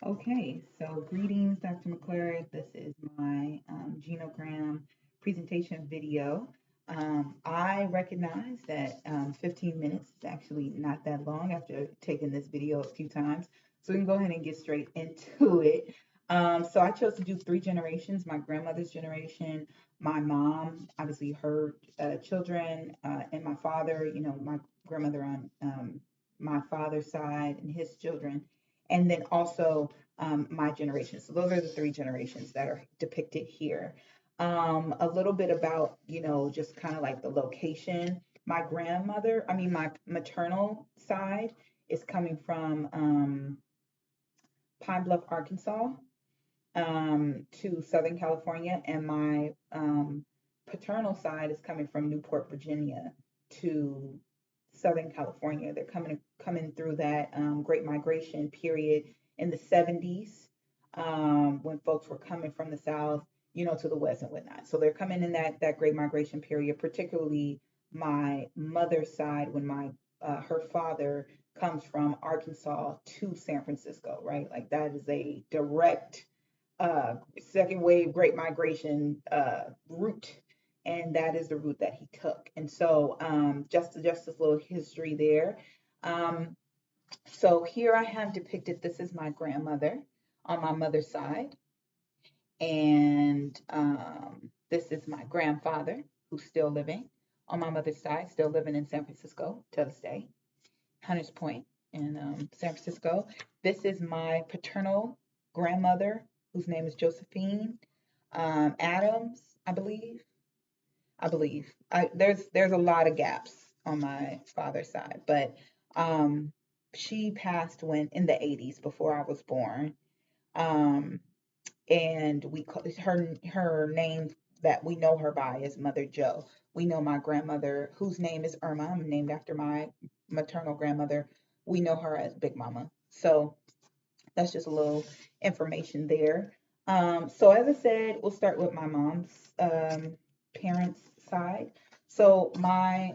Okay, so greetings, Dr. McClure. This is my Genogram presentation video. I recognize that 15 minutes is actually not that long after taking this video a few times. So we can go ahead and get straight into it. So I chose to do three generations, my grandmother's generation, my mom, obviously her children, and my father, my grandmother on my father's side and his children, and then also my generation. So those are the three generations that are depicted here. A little bit about, just kind of like the location. My grandmother, I mean, my maternal side is coming from Pine Bluff, Arkansas, to Southern California, and my paternal side is coming from Newport, Virginia, to Southern California. They're coming through that Great Migration period in the 70s, when folks were coming from the South, to the West and whatnot. So they're coming in that Great Migration period, particularly my mother's side, when my her father comes from Arkansas to San Francisco, right? Like that is a direct second wave Great Migration route, and that is the route that he took. And so, just this little history there. Um, so here I have depicted. This is my grandmother on my mother's side, and this is my grandfather who's still living on my mother's side, still living in San Francisco to this day, Hunters Point in San Francisco. This is my paternal grandmother, whose name is Josephine Adams, I believe. There's a lot of gaps on my father's side, but um, she passed when in the 80s before I was born. Um, and we call her name that we know her by is Mother Joe. We know my grandmother, whose name is Irma. I'm named after my maternal grandmother. We know her as Big Mama. So that's just a little information there. So as I said, we'll start with my mom's parents' side. So my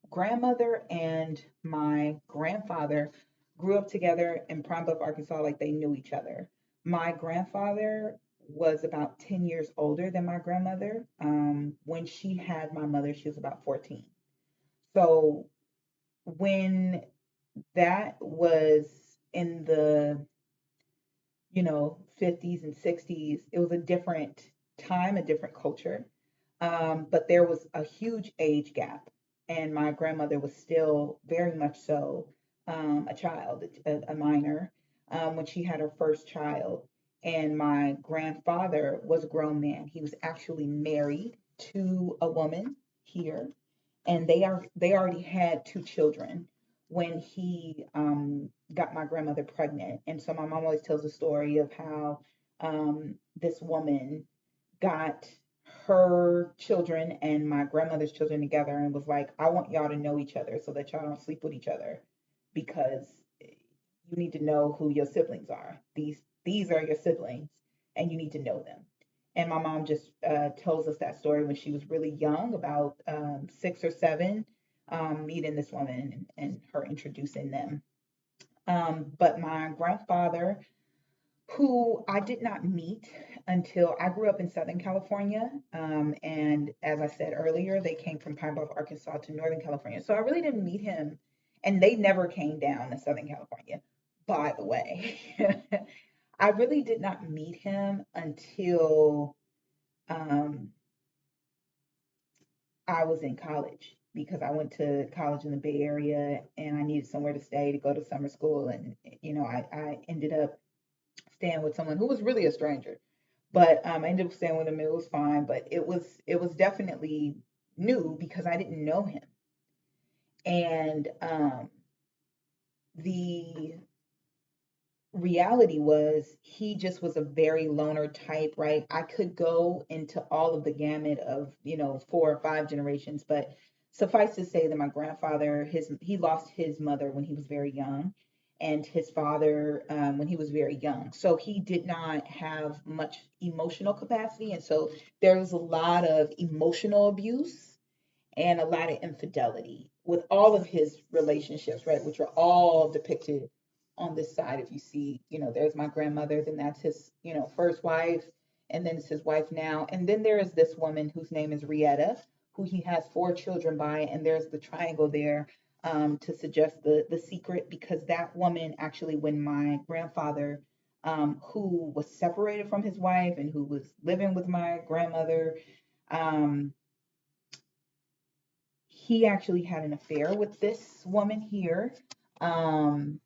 grandmother and my grandfather grew up together in Pine Bluff, Arkansas, like they knew each other. My grandfather was about 10 years older than my grandmother. When she had my mother, she was about 14. So when that was in the 50s and 60s, it was a different time, a different culture. But there was a huge age gap, and my grandmother was still very much so a child, a minor, when she had her first child. And my grandfather was a grown man. He was actually married to a woman here, and they already had two children when he got my grandmother pregnant. And so my mom always tells the story of how this woman got her children and my grandmother's children together and was like, I want y'all to know each other so that y'all don't sleep with each other, because you need to know who your siblings are. These are your siblings, and you need to know them. And my mom just tells us that story when she was really young, about 6 or 7, meeting this woman and her introducing them. But my grandfather, who I did not meet until I grew up in Southern California. And as I said earlier, they came from Pine Bluff, Arkansas to Northern California. So I really didn't meet him, and they never came down to Southern California, by the way. I really did not meet him until um, I was in college, because I went to college in the Bay Area and I needed somewhere to stay to go to summer school. And, I ended up staying with someone who was really a stranger. But I ended up staying with him. It was fine, but it was definitely new because I didn't know him. And the reality was he just was a very loner type, right? I could go into all of the gamut of, 4 or 5 generations, but suffice to say that my grandfather, he lost his mother when he was very young, and his father when he was very young. So he did not have much emotional capacity, and so there was a lot of emotional abuse and a lot of infidelity with all of his relationships, right? Which are all depicted on this side, if you see, there's my grandmother, then that's his, first wife, and then it's his wife now. And then there is this woman whose name is Rietta, who he has 4 children by, and there's the triangle there, to suggest the secret, because that woman actually, when my grandfather, who was separated from his wife and who was living with my grandmother, um, he actually had an affair with this woman here. Um,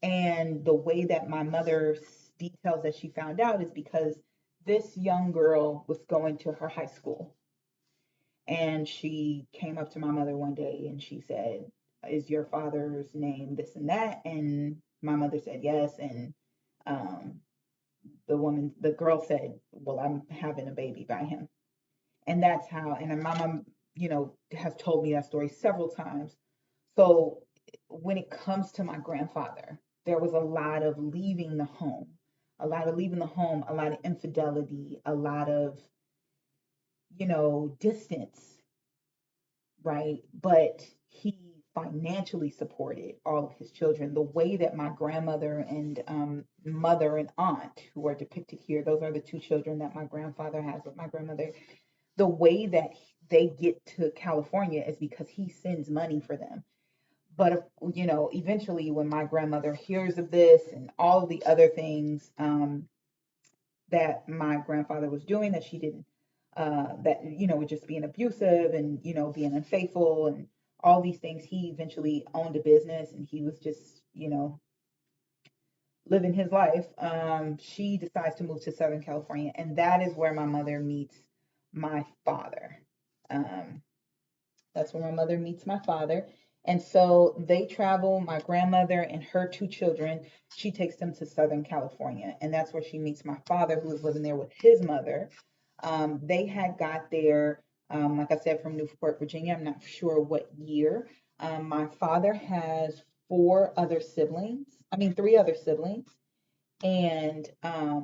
and the way that my mother details that she found out is because this young girl was going to her high school. And she came up to my mother one day and she said, "Is your father's name this and that?" And my mother said yes. And um, the girl said, "Well, I'm having a baby by him." And that's how, and my mom, has told me that story several times. So when it comes to my grandfather, there was a lot of leaving the home, a lot of leaving the home, a lot of infidelity, a lot of, distance, right? But he financially supported all of his children. The way that my grandmother and mother and aunt, who are depicted here, those are the 2 children that my grandfather has with my grandmother. The way that they get to California is because he sends money for them. But eventually, when my grandmother hears of this and all of the other things, that my grandfather was doing, that she didn't, that were just being abusive and being unfaithful and all these things, he eventually owned a business and he was just living his life. She decides to move to Southern California, and that is where my mother meets my father. Um, That's where my mother meets my father. And so they travel, my grandmother and her 2 children, she takes them to Southern California. And that's where she meets my father, who was living there with his mother. They had got there, like I said, from Newport, Virginia. I'm not sure what year. My father has 3 other siblings. And I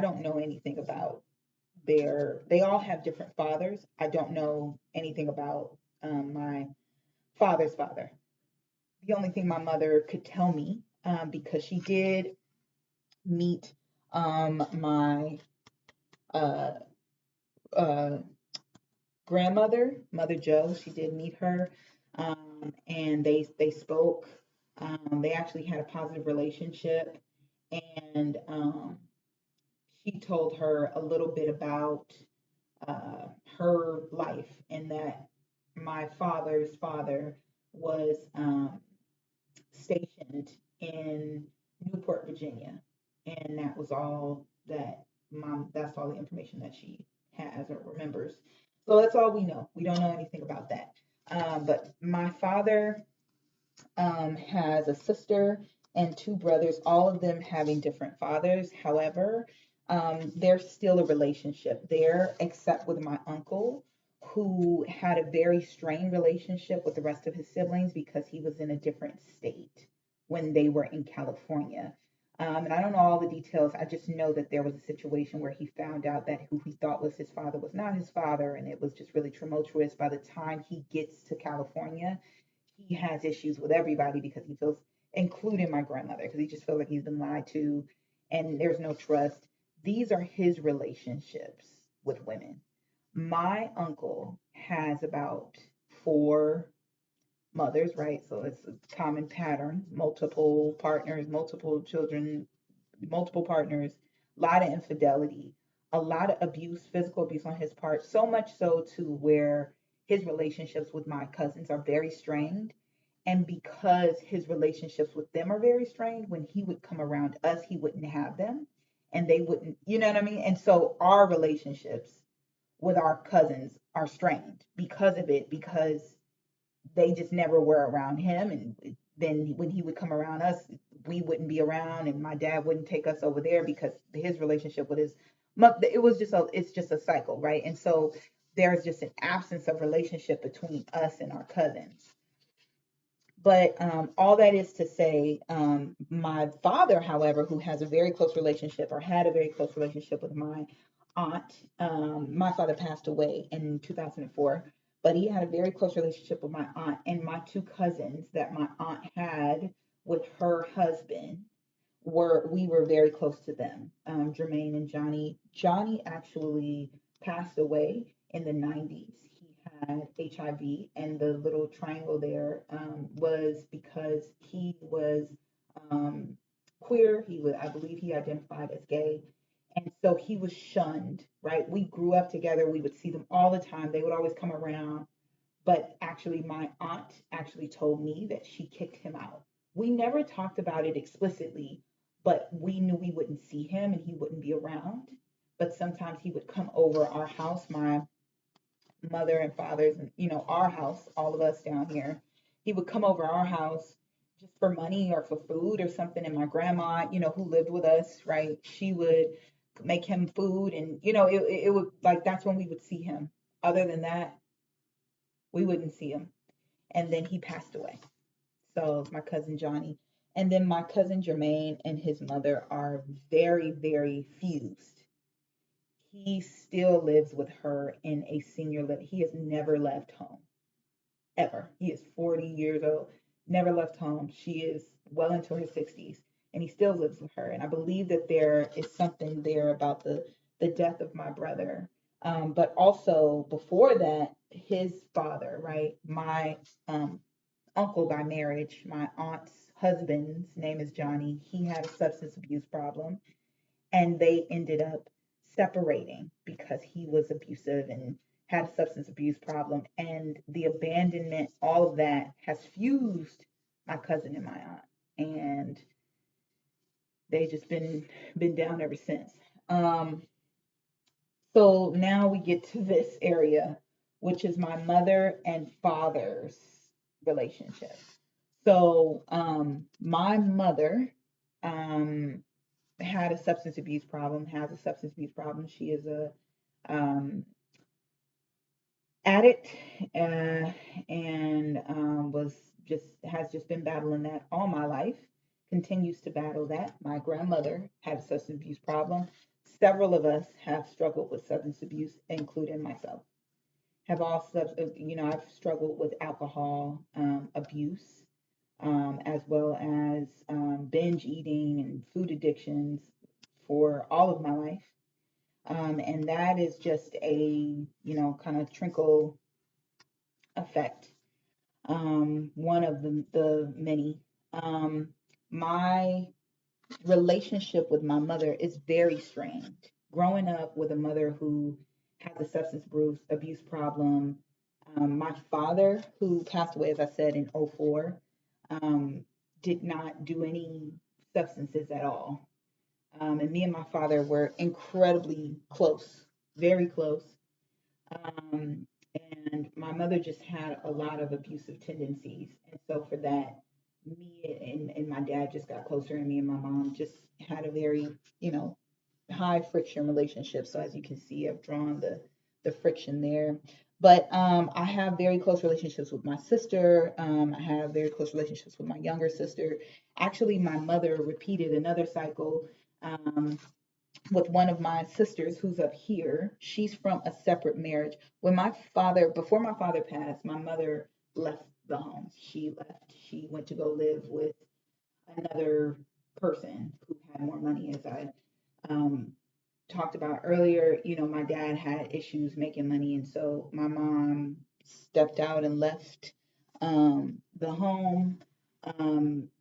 don't know anything about they all have different fathers. I don't know anything about my father's father. The only thing my mother could tell me, because she did meet my uh, uh, grandmother, Mother Joe. She did meet her, and they spoke. They actually had a positive relationship, and she told her a little bit about uh, her life, and that my father's father was stationed in Newport, Virginia, and that was all that that's all the information that she has or remembers. So that's all we know. We don't know anything about that. But my father has a sister and 2 brothers, all of them having different fathers. However, there's still a relationship there, except with my uncle, who had a very strained relationship with the rest of his siblings because he was in a different state when they were in California. And I don't know all the details. I just know that there was a situation where he found out that who he thought was his father was not his father, and it was just really tumultuous. By the time he gets to California, he has issues with everybody because he feels, including my grandmother, because he just feels like he's been lied to and there's no trust. These are his relationships with women. My uncle has about 4 mothers, right? So it's a common pattern, multiple partners, multiple children, multiple partners, a lot of infidelity, a lot of abuse, physical abuse on his part, so much so to where his relationships with my cousins are very strained. And because his relationships with them are very strained, when he would come around us, he wouldn't have them and they wouldn't, you know what I mean? And so our relationships with our cousins are strained because of it, because they just never were around him. And then when he would come around us, we wouldn't be around, and my dad wouldn't take us over there because his relationship with his mother, it's just a cycle, right? And so there's just an absence of relationship between us and our cousins. But all that is to say, my father, however, who has a very close relationship or had a very close relationship with my aunt, my father passed away in 2004. But he had a very close relationship with my aunt, and my two cousins that my aunt had with her husband we were very close to them, Jermaine and Johnny. Johnny actually passed away in the 90s. He had HIV, and the little triangle there was because he was um, queer. I believe he identified as gay. And so he was shunned, right? We grew up together. We would see them all the time. They would always come around. But actually, my aunt actually told me that she kicked him out. We never talked about it explicitly, but we knew we wouldn't see him and he wouldn't be around. But sometimes he would come over our house, my mother and father's, and our house, all of us down here. He would come over our house just for money or for food or something. And my grandma, who lived with us, right? She would make him food, and it would like that's when we would see him. Other than that, we wouldn't see him. And then he passed away. So my cousin Johnny. And then my cousin Jermaine and his mother are very, very fused. He still lives with her in a senior living. He has never left home, ever. He is 40 years old, never left home. She is well into her 60s, and he still lives with her. And I believe that there is something there about the death of my brother. But also before that, his father, right? My uncle by marriage, my aunt's husband's name is Johnny. He had a substance abuse problem, and they ended up separating because he was abusive and had a substance abuse problem. And the abandonment, all of that has fused my cousin and my aunt, and they just been down ever since. Um, so now we get to this area, which is my mother and father's relationship. So, my mother um, had a substance abuse problem, has a substance abuse problem. She is a um, addict, and was just has just been battling that all my life. Continues to battle that. My grandmother had a substance abuse problem. Several of us have struggled with substance abuse, including myself. Have all I've struggled with alcohol abuse, as well as binge eating and food addictions for all of my life. And that is just a, kind of trickle effect, one of the many. My relationship with my mother is very strained. Growing up with a mother who has a substance abuse problem, my father, who passed away, as I said, in '04, did not do any substances at all. And me and my father were incredibly close, very close. Um, and my mother just had a lot of abusive tendencies. And so for that, me and my dad just got closer, and me and my mom just had a very, you know, high friction relationship. So as you can see, I've drawn the friction there. But I have very close relationships with my sister. I have very close relationships with my younger sister. Actually, my mother repeated another cycle with one of my sisters who's up here. She's from a separate marriage. Before my father passed, my mother left the home. She left. She went to go live with another person who had more money, as I um, talked about earlier. My dad had issues making money, and so my mom stepped out and left the home,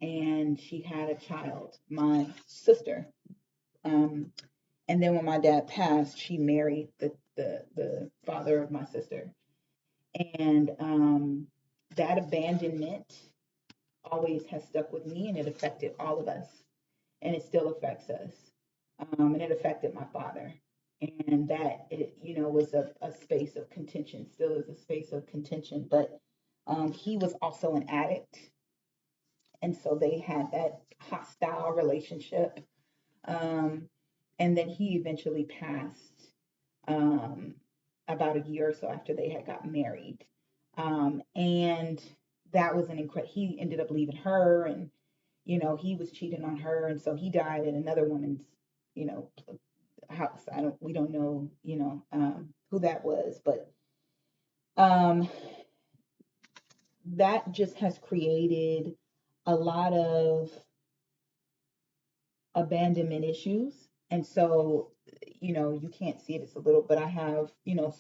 and she had a child, my sister. Um, and then when my dad passed, she married the father of my sister. And that abandonment always has stuck with me, and it affected all of us, and it still affects us. And it affected my father. And that, was a space of contention, still is a space of contention. But he was also an addict. And so they had that hostile relationship. Um, and then he eventually passed um, about a year or so after they had got married. And that was an incredible, he ended up leaving her, and, he was cheating on her. And so he died in another woman's, you know, house. We don't know, who that was, but Um, that just has created a lot of abandonment issues. And so, you can't see it, it's a little, but I have,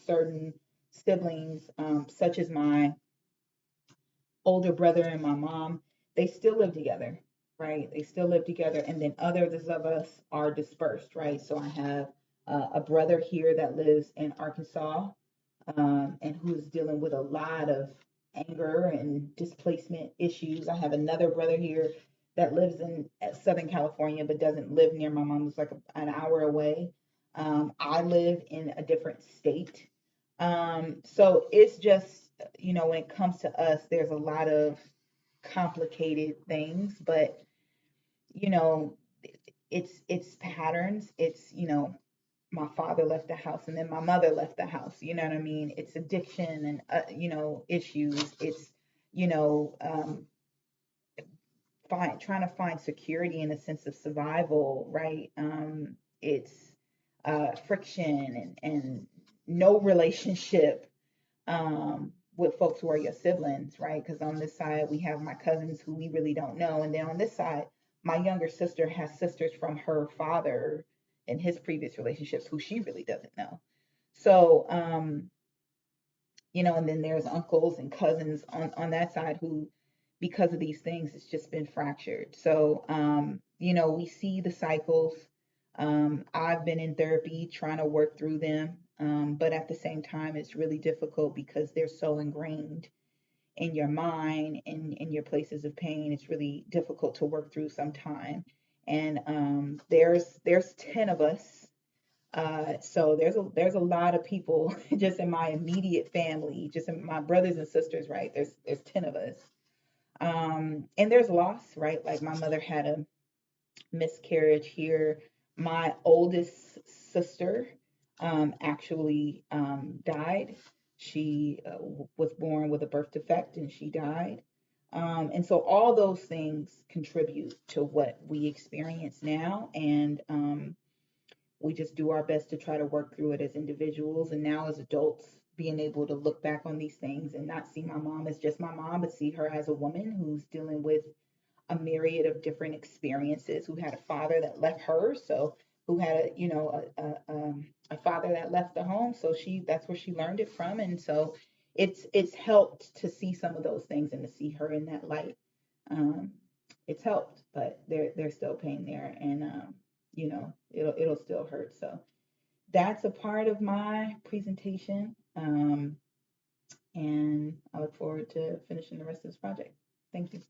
certain siblings, such as my older brother and my mom, they still live together, right? They still live together. And then others of us are dispersed, right? So I have a brother here that lives in Arkansas, and who's dealing with a lot of anger and displacement issues. I have another brother here that lives in Southern California but doesn't live near my mom. It's like an hour away. I live in a different state. So it's just, when it comes to us, there's a lot of complicated things, but you know, it's patterns. It's, my father left the house and then my mother left the house. You know what I mean? It's addiction and issues. It's, you know, trying to find security in a sense of survival, right? It's friction and no relationship with folks who are your siblings, right? Because on this side, we have my cousins who we really don't know. And then on this side, my younger sister has sisters from her father in his previous relationships who she really doesn't know. So, and then there's uncles and cousins on that side who, because of these things, it's just been fractured. So, we see the cycles. I've been in therapy trying to work through them. But at the same time, it's really difficult because they're so ingrained in your mind and in your places of pain. It's really difficult to work through sometime. And there's 10 of us, so there's a lot of people just in my immediate family, just in my brothers and sisters, right? There's 10 of us. And there's loss, right? Like my mother had a miscarriage here. My oldest sister actually died. She was born with a birth defect and she died. And so all those things contribute to what we experience now. And we just do our best to try to work through it as individuals. And now as adults, being able to look back on these things and not see my mom as just my mom, but see her as a woman who's dealing with a myriad of different experiences, who had a father that left her, so who had a father that left the home, so that's where she learned it from. And so it's helped to see some of those things and to see her in that light. um, it's helped, but there's still pain there, and it'll still hurt. So that's a part of my presentation, and I look forward to finishing the rest of this project. Thank you.